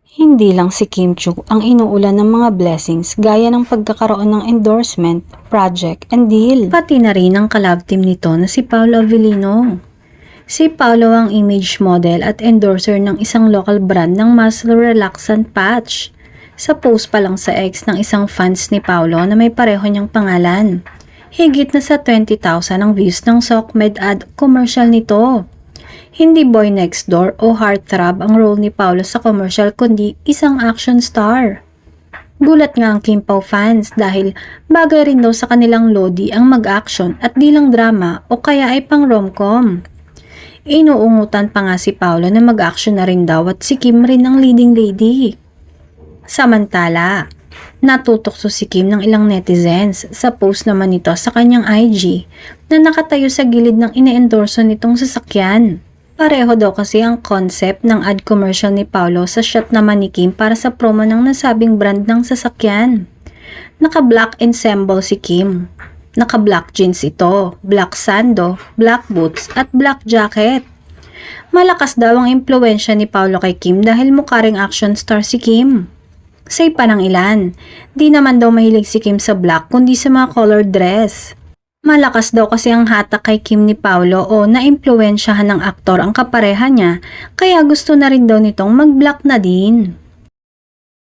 Hindi lang si Kim Chu ang inuulan ng mga blessings gaya ng pagkakaroon ng endorsement, project, and deal. Pati na rin ang collab team nito na si Paolo Avellino. Si Paolo ang image model at endorser ng isang local brand ng muscle relaxant patch. Sa post pa lang sa X ng isang fans ni Paolo na may pareho niyang pangalan. Higit na sa 20,000 ang views ng SOCMED ad commercial nito. Hindi boy next door o heartthrob ang role ni Paolo sa commercial kundi isang action star. Gulat nga ang Kim Pao fans dahil bagay rin daw sa kanilang lodi ang mag-action at di lang drama o kaya ay pang romcom. Inuungutan pa nga si Paolo na mag-action na rin daw at si Kim rin ang leading lady. Samantala, natutokso si Kim ng ilang netizens sa post naman nito sa kanyang IG na nakatayo sa gilid ng ine-endorso nitong sasakyan. Pareho daw kasi ang concept ng ad commercial ni Paolo sa shot naman ni Kim para sa promo ng nasabing brand ng sasakyan. Naka-black ensemble si Kim. Naka-black jeans ito, black sando, black boots at black jacket. Malakas daw ang impluensya ni Paolo kay Kim dahil mukha ring action star si Kim. Say pa ng ilan, di naman daw mahilig si Kim sa black kundi sa mga colored dress. Malakas daw kasi ang hatak kay Kim ni Paolo o naimpluwensyahan ng aktor ang kapareha niya kaya gusto na rin daw nitong mag-black na din.